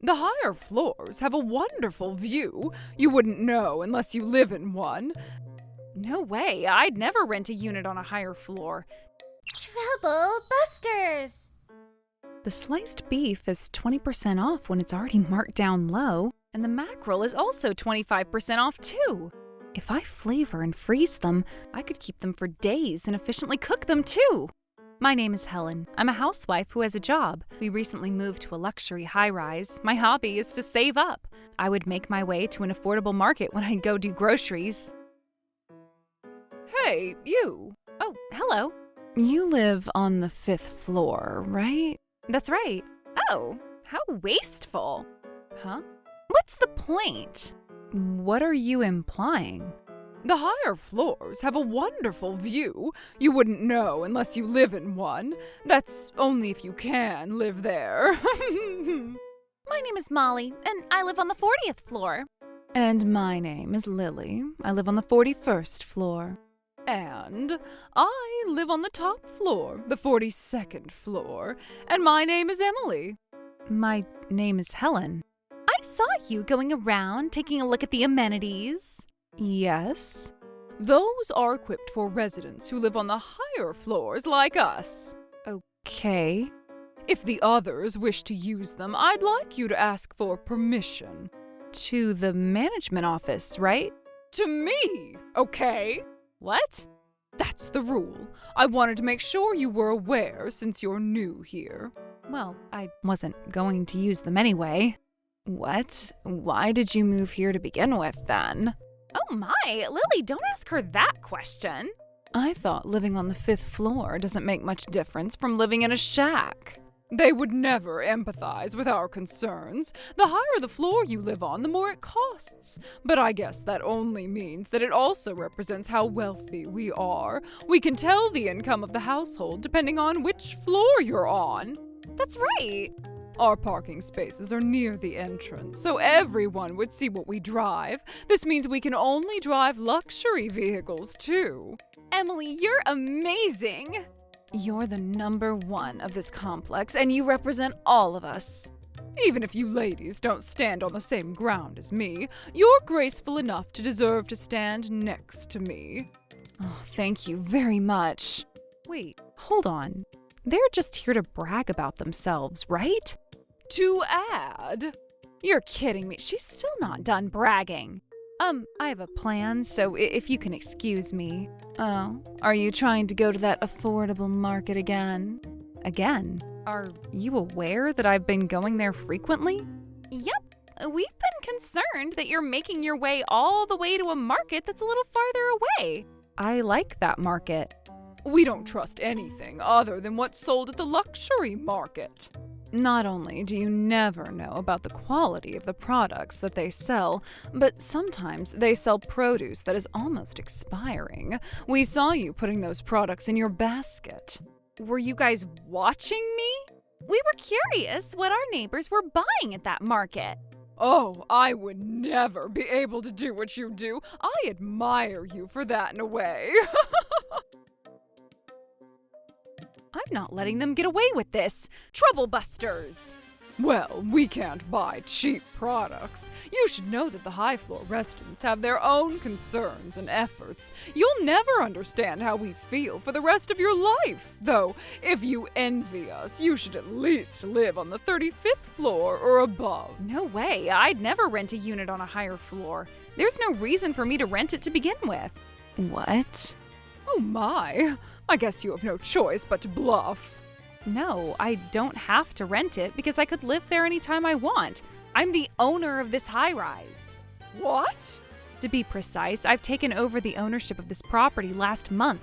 The higher floors have a wonderful view. You wouldn't know unless you live in one. No way, I'd never rent a unit on a higher floor. Trouble busters! The sliced beef is 20% off when it's already marked down low, And the mackerel is also 25% off too. if I flavor and freeze them, I could keep them for days and efficiently cook them too. My name is Helen. I'm a housewife who has a job. We recently moved to a luxury high-rise. My hobby is to save up. I would make my way to an affordable market when I'd go do groceries. Hey, you. Oh, hello. You live on the 5th floor, right? That's right. Oh, how wasteful. Huh? What's the point? What are you implying? The higher floors have a wonderful view. You wouldn't know unless you live in one. That's only if you can live there. My name is Molly, and I live on the 40th floor. And my name is Lily. I live on the 41st floor. And I live on the top floor, the 42nd floor. And my name is Emily. My name is Helen. I saw you going around taking a look at the amenities. Yes? Those are equipped for residents who live on the higher floors like us. Okay. If the others wish to use them, I'd like you to ask for permission. To the management office, right? To me, okay? What? That's the rule. I wanted to make sure you were aware since you're new here. Well, I wasn't going to use them anyway. What? Why did you move here to begin with, then? Oh my, Lily, don't ask her that question. I thought living on the 5th floor doesn't make much difference from living in a shack. They would never empathize with our concerns. The higher the floor you live on, the more it costs. But I guess that only means that it also represents how wealthy we are. We can tell the income of the household depending on which floor you're on. That's right. Our parking spaces are near the entrance, so everyone would see what we drive. This means we can only drive luxury vehicles, too. Emily, you're amazing. You're the number one of this complex, and you represent all of us. Even if you ladies don't stand on the same ground as me, you're graceful enough to deserve to stand next to me. Oh, thank you very much. Wait, hold on. They're just here to brag about themselves, right? To add, You're kidding me. She's still not done bragging. I have a plan, so if you can excuse me. Oh, are you trying to go to that affordable market again? Again? Are you aware that I've been going there frequently? Yep, we've been concerned that you're making your way all the way to a market that's a little farther away. I like that market. we don't trust anything other than what's sold at the luxury market. Not only do you never know about the quality of the products that they sell, but sometimes they sell produce that is almost expiring. We saw you putting those products in your basket. Were you guys watching me? We were curious what our neighbors were buying at that market. Oh, I would never be able to do what you do. I admire you for that in a way. I'm not letting them get away with this. Troublebusters! Well, we can't buy cheap products. You should know that the high-floor residents have their own concerns and efforts. You'll never understand how we feel for the rest of your life. Though, if you envy us, you should at least live on the 35th floor or above. No way. I'd never rent a unit on a higher floor. There's no reason for me to rent it to begin with. What? Oh my, I guess you have no choice but to bluff. No, I don't have to rent it because I could live there anytime I want. I'm the owner of this high-rise. What? To be precise, I've taken over the ownership of this property last month.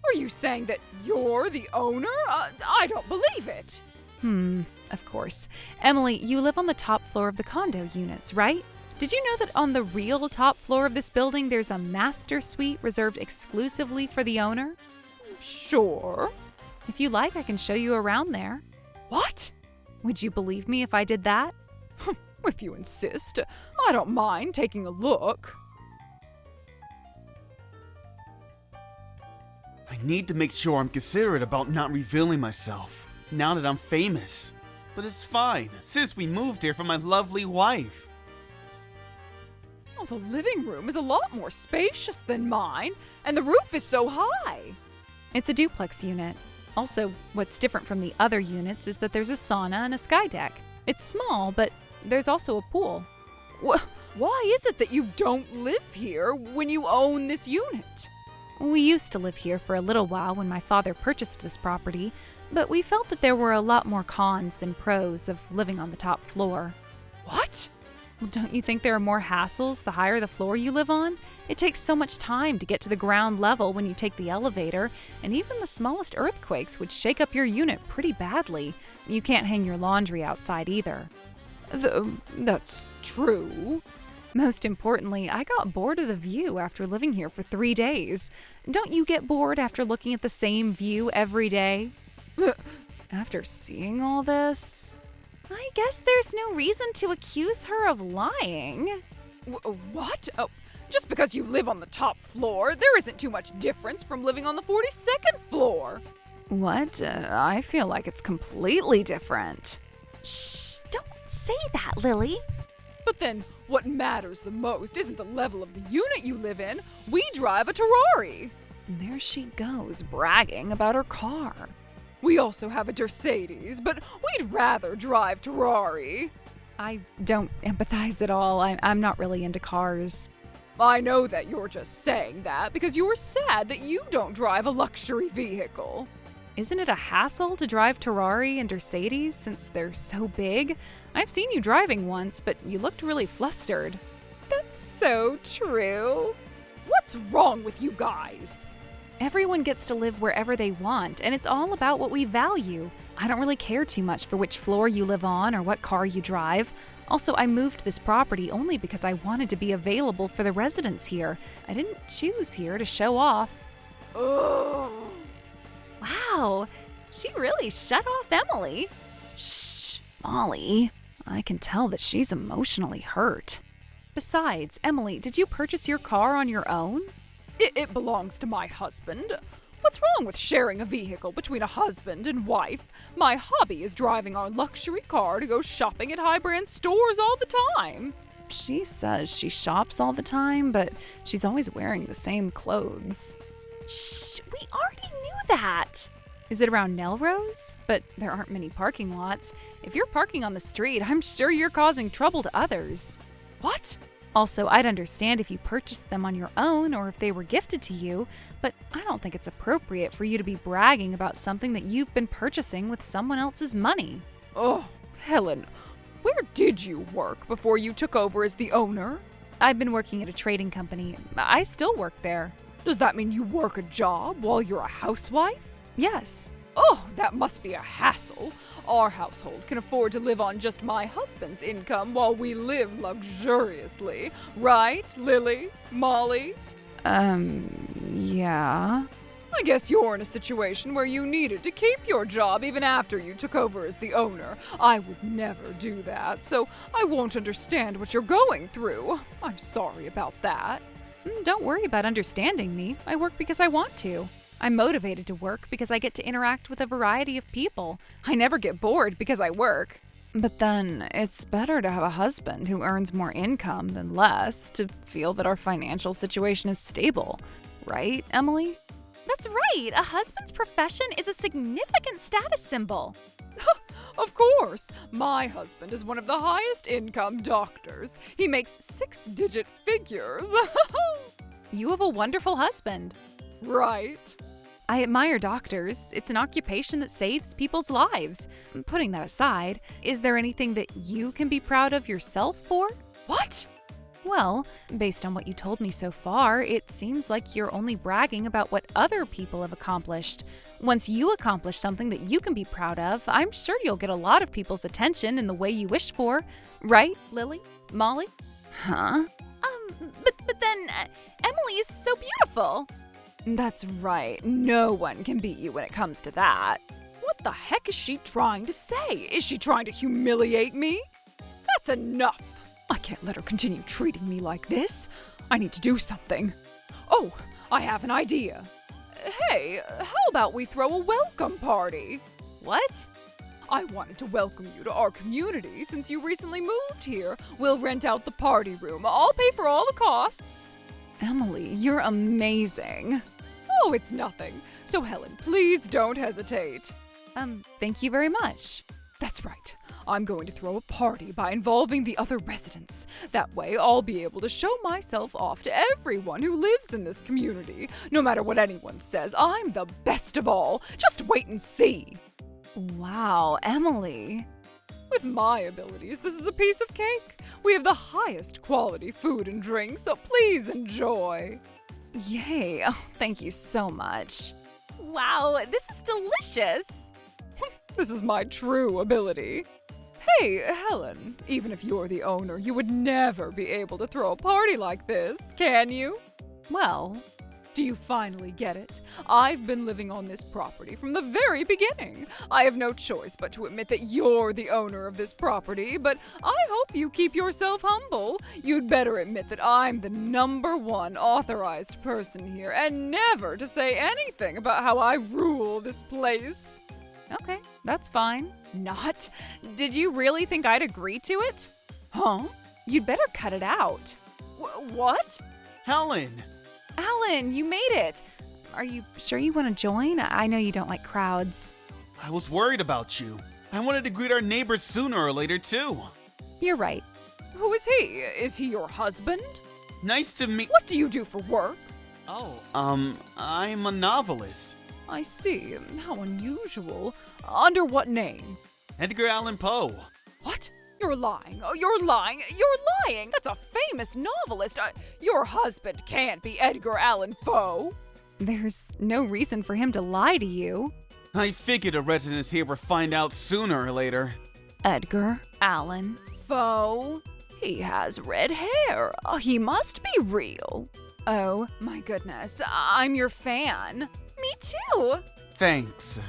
Are you saying that you're the owner? I don't believe it. Of course. Emily, you live on the top floor of the condo units, right? Did you know that on the real top floor of this building there's a master suite reserved exclusively for the owner? Sure. If you like, I can show you around there. What? Would you believe me if I did that? If you insist, I don't mind taking a look. I need to make sure I'm considerate about not revealing myself, now that I'm famous. But it's fine, since we moved here from my lovely wife. Oh, the living room is a lot more spacious than mine, and the roof is so high. It's a duplex unit. Also, what's different from the other units is that there's a sauna and a sky deck. It's small, but there's also a pool. Why is it that you don't live here when you own this unit? We used to live here for a little while when my father purchased this property, but we felt that there were a lot more cons than pros of living on the top floor. What? Well, don't you think there are more hassles the higher the floor you live on? It takes so much time to get to the ground level when you take the elevator, and even the smallest earthquakes would shake up your unit pretty badly. You can't hang your laundry outside either. That's true. Most importantly, I got bored of the view after living here for 3 days. Don't you get bored after looking at the same view every day? After seeing all this, I guess there's no reason to accuse her of lying. What? Oh, just because you live on the top floor, there isn't too much difference from living on the 42nd floor. What? I feel like it's completely different. Shh, don't say that, Lily. But then, what matters the most isn't the level of the unit you live in. We drive a Ferrari. There she goes, bragging about her car. We also have a Mercedes, but we'd rather drive Ferrari. I don't empathize at all. I'm not really into cars. I know that you're just saying that because you were sad that you don't drive a luxury vehicle. Isn't it a hassle to drive Ferrari and Mercedes since they're so big? I've seen you driving once, but you looked really flustered. That's so true. What's wrong with you guys? Everyone gets to live wherever they want, and it's all about what we value. I don't really care too much for which floor you live on or what car you drive. Also, I moved this property only because I wanted to be available for the residents here. I didn't choose here to show off. Ugh. Wow, she really shut off Emily. Shh, Molly. I can tell that she's emotionally hurt. Besides, Emily, did you purchase your car on your own? It belongs to my husband. What's wrong with sharing a vehicle between a husband and wife? My hobby is driving our luxury car to go shopping at high-brand stores all the time. She says she shops all the time, but she's always wearing the same clothes. Shh, we already knew that. Is it around Melrose? But there aren't many parking lots. If you're parking on the street, I'm sure you're causing trouble to others. What? Also, I'd understand if you purchased them on your own or if they were gifted to you, but I don't think it's appropriate for you to be bragging about something that you've been purchasing with someone else's money. Oh, Helen, where did you work before you took over as the owner? I've been working at a trading company. I still work there. Does that mean you work a job while you're a housewife? Yes. Oh, that must be a hassle. Our household can afford to live on just my husband's income while we live luxuriously. Right, Lily? Molly? Yeah. I guess you're in a situation where you needed to keep your job even after you took over as the owner. I would never do that, so I won't understand what you're going through. I'm sorry about that. Don't worry about understanding me. I work because I want to. I'm motivated to work because I get to interact with a variety of people. I never get bored because I work. But then, it's better to have a husband who earns more income than less to feel that our financial situation is stable. Right, Emily? That's right. A husband's profession is a significant status symbol. Of course. My husband is one of the highest income doctors. He makes 6-digit figures. You have a wonderful husband. Right. I admire doctors. It's an occupation that saves people's lives. Putting that aside, is there anything that you can be proud of yourself for? What? Well, based on what you told me so far, it seems like you're only bragging about what other people have accomplished. Once you accomplish something that you can be proud of, I'm sure you'll get a lot of people's attention in the way you wish for. Right, Lily? Molly? Huh? But then Emily is so beautiful. That's right. No one can beat you when it comes to that. What the heck is she trying to say? Is she trying to humiliate me? That's enough. I can't let her continue treating me like this. I need to do something. Oh, I have an idea. Hey, how about we throw a welcome party? What? I wanted to welcome you to our community since you recently moved here. We'll rent out the party room. I'll pay for all the costs. Emily, you're amazing. Oh, it's nothing. So Helen, please don't hesitate. Thank you very much. That's right. I'm going to throw a party by involving the other residents. That way, I'll be able to show myself off to everyone who lives in this community. No matter what anyone says, I'm the best of all. Just wait and see. Wow, Emily. With my abilities, this is a piece of cake. We have the highest quality food and drink, so please enjoy. Yay. Oh, thank you so much. Wow, this is delicious. This is my true ability. Hey, Helen, even if you're the owner, you would never be able to throw a party like this, can you? Well, do you finally get it? I've been living on this property from the very beginning. I have no choice but to admit that you're the owner of this property, but I hope you keep yourself humble. You'd better admit that I'm the #1 authorized person here and never to say anything about how I rule this place. okay, that's fine. Not? Did you really think I'd agree to it? Huh? You'd better cut it out. What? Helen! Alan, you made it. Are you sure you want to join? I know you don't like crowds. I was worried about you. I wanted to greet our neighbors sooner or later, too. You're right. Who is he? Is he your husband? Nice to meet. What do you do for work? Oh, I'm a novelist. I see. How unusual. Under what name? Edgar Allan Poe. What? You're lying. Oh, you're lying. You're lying. That's a famous novelist. Your husband can't be Edgar Allan Poe. There's no reason for him to lie to you. I figured the residents here would find out sooner or later. Edgar Allan. Poe? He has red hair. He must be real. Oh my goodness, I'm your fan. Me too. Thanks.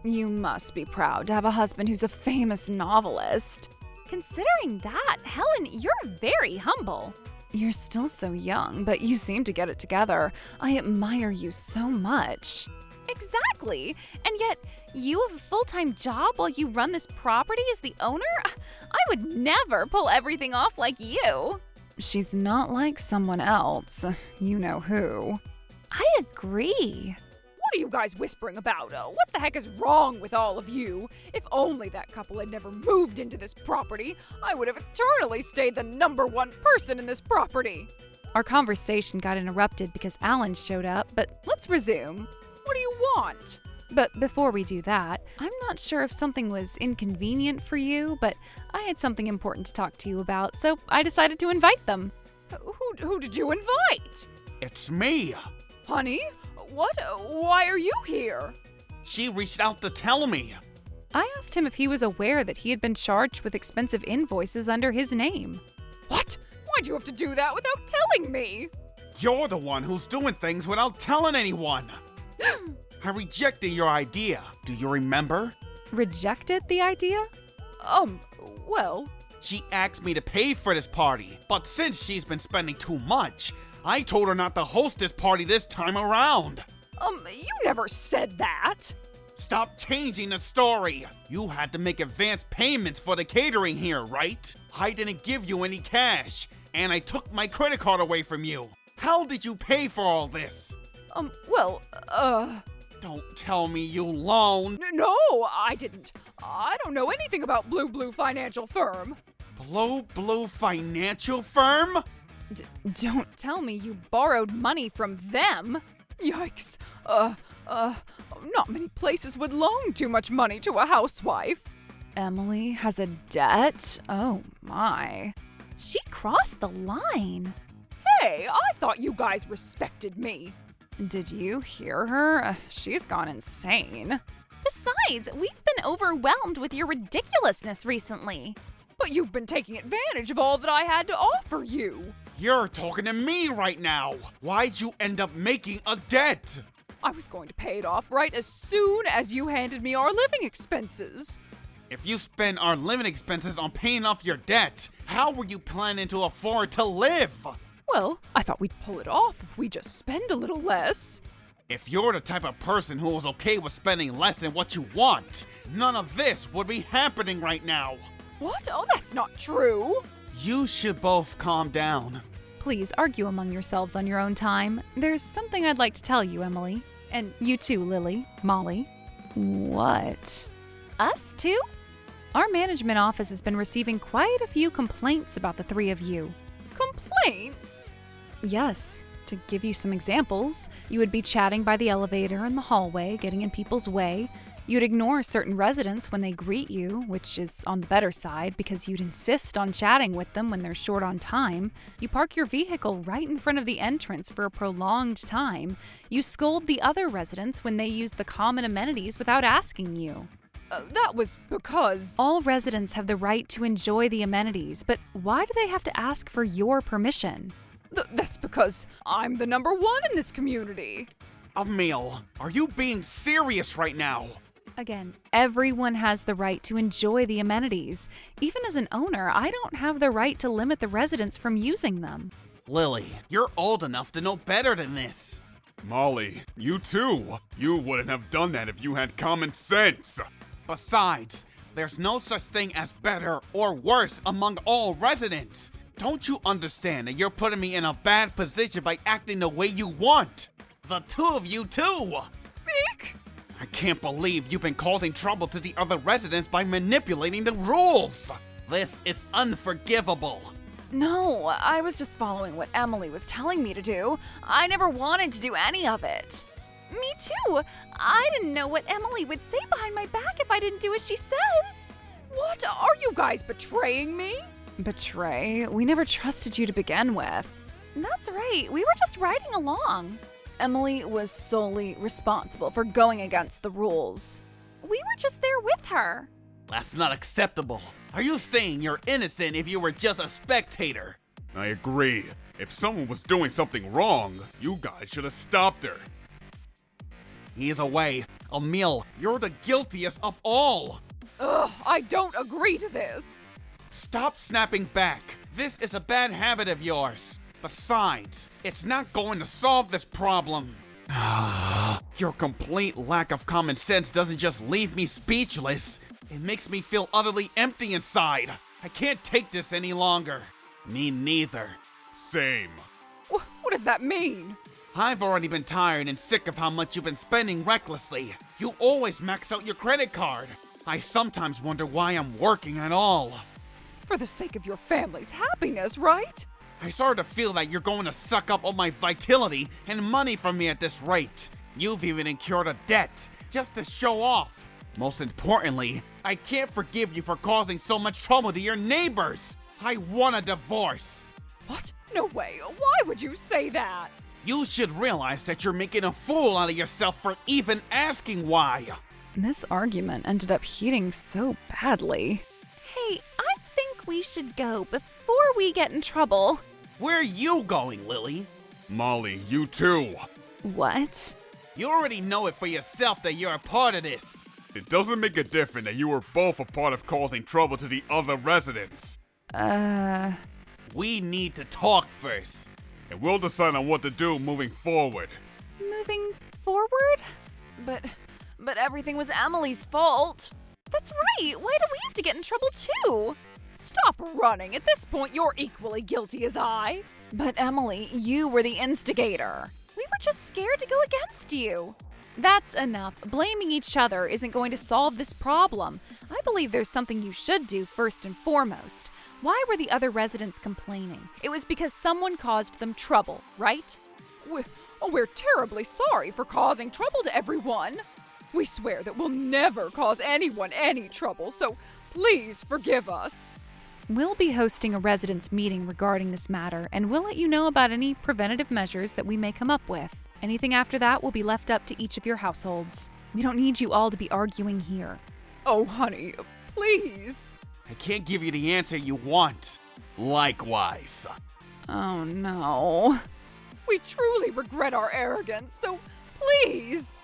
You must be proud to have a husband who's a famous novelist. Considering that, Helen, you're very humble. You're still so young, but you seem to get it together. I admire you so much. Exactly. And yet, you have a full-time job while you run this property as the owner? I would never pull everything off like you. She's not like someone else. You know who. I agree. What are you guys whispering about? What the heck is wrong with all of you? If only that couple had never moved into this property, I would have eternally stayed the #1 person in this property. Our conversation got interrupted because Alan showed up, but let's resume. What do you want? But before we do that, I'm not sure if something was inconvenient for you, but I had something important to talk to you about, so I decided to invite them. Who did you invite? It's me. Honey? What? Why are you here? She reached out to tell me. I asked him if he was aware that he had been charged with expensive invoices under his name. What? Why'd you have to do that without telling me? You're the one who's doing things without telling anyone. I rejected your idea. Do you remember? Rejected the idea? Well... She asked me to pay for this party, but since she's been spending too much, I told her not to host this party this time around. You never said that. Stop changing the story. You had to make advance payments for the catering here, right? I didn't give you any cash, and I took my credit card away from you. How did you pay for all this? Don't tell me you loaned. No, I didn't. I don't know anything about Blue Financial Firm. Blue Financial Firm? Don't tell me you borrowed money from them. Yikes. Not many places would loan too much money to a housewife. Emily has a debt? Oh my. She crossed the line. Hey, I thought you guys respected me. Did you hear her? She's gone insane. Besides, we've been overwhelmed with your ridiculousness recently. But you've been taking advantage of all that I had to offer you. You're talking to me right now. Why'd you end up making a debt? I was going to pay it off right as soon as you handed me our living expenses. If you spend our living expenses on paying off your debt, how were you planning to afford to live? Well, I thought we'd pull it off if we just spend a little less. If you're the type of person who is okay with spending less than what you want, none of this would be happening right now. What? Oh, that's not true. You should both calm down. Please argue among yourselves on your own time. There's something I'd like to tell you, Emily. And you too, Lily, Molly. What? Us too? Our management office has been receiving quite a few complaints about the three of you. Complaints? Yes. To give you some examples, you would be chatting by the elevator in the hallway, getting in people's way. You'd ignore certain residents when they greet you, which is on the better side because you'd insist on chatting with them when they're short on time. You park your vehicle right in front of the entrance for a prolonged time. You scold the other residents when they use the common amenities without asking you. That was because... All residents have the right to enjoy the amenities, but why do they have to ask for your permission? That's because I'm the number one in this community. Emil, are you being serious right now? Again, everyone has the right to enjoy the amenities. Even as an owner, I don't have the right to limit the residents from using them. Lily, you're old enough to know better than this. Molly, you too. You wouldn't have done that if you had common sense. Besides, there's no such thing as better or worse among all residents. Don't you understand that you're putting me in a bad position by acting the way you want? The two of you too! Meek? I can't believe you've been causing trouble to the other residents by manipulating the rules! This is unforgivable. No, I was just following what Emily was telling me to do. I never wanted to do any of it. Me too. I didn't know what Emily would say behind my back if I didn't do as she says. What? Are you guys betraying me? Betray? We never trusted you to begin with. That's right. We were just riding along. Emily was solely responsible for going against the rules. We were just there with her. That's not acceptable. Are you saying you're innocent if you were just a spectator? I agree. If someone was doing something wrong, you guys should have stopped her. Either way, Emil, you're the guiltiest of all. Ugh, I don't agree to this. Stop snapping back. This is a bad habit of yours. Besides, it's not going to solve this problem. Your complete lack of common sense doesn't just leave me speechless. It makes me feel utterly empty inside. I can't take this any longer. Me neither. Same. What does that mean? I've already been tired and sick of how much you've been spending recklessly. You always max out your credit card. I sometimes wonder why I'm working at all. For the sake of your family's happiness, right? I sort of feel that you're going to suck up all my vitality and money from me at this rate. You've even incurred a debt just to show off. Most importantly, I can't forgive you for causing so much trouble to your neighbors. I want a divorce. What? No way. Why would you say that? You should realize that you're making a fool out of yourself for even asking why. This argument ended up heating so badly. Hey, I think we should go before we get in trouble. Where are you going, Lily? Molly, you too. What? You already know it for yourself that you're a part of this. It doesn't make a difference that you were both a part of causing trouble to the other residents. We need to talk first. And we'll decide on what to do moving forward. Moving forward? But everything was Emily's fault. That's right. Why do we have to get in trouble too? Stop running. At this point, you're equally guilty as I. But Emily, you were the instigator. We were just scared to go against you. That's enough. Blaming each other isn't going to solve this problem. I believe there's something you should do first and foremost. Why were the other residents complaining? It was because someone caused them trouble, right? We're terribly sorry for causing trouble to everyone. We swear that we'll never cause anyone any trouble, so please forgive us. We'll be hosting a residents' meeting regarding this matter, and we'll let you know about any preventative measures that we may come up with. Anything after that will be left up to each of your households. We don't need you all to be arguing here. Oh, honey, please. I can't give you the answer you want. Likewise. Oh no. We truly regret our arrogance, so please.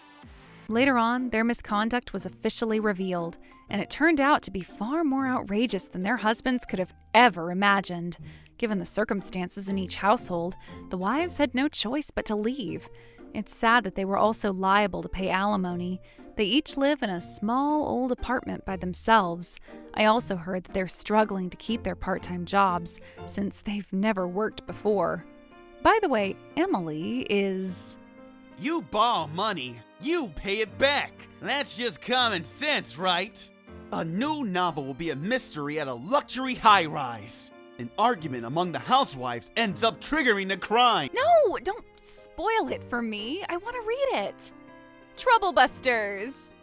Later on, their misconduct was officially revealed, and it turned out to be far more outrageous than their husbands could have ever imagined. Given the circumstances in each household, the wives had no choice but to leave. It's sad that they were also liable to pay alimony. They each live in a small old apartment by themselves. I also heard that they're struggling to keep their part-time jobs since they've never worked before. By the way, Emily is... You borrow money, you pay it back. That's just common sense, right? A new novel will be a mystery at a luxury high-rise. An argument among the housewives ends up triggering a crime. No, don't spoil it for me. I want to read it. Troublebusters!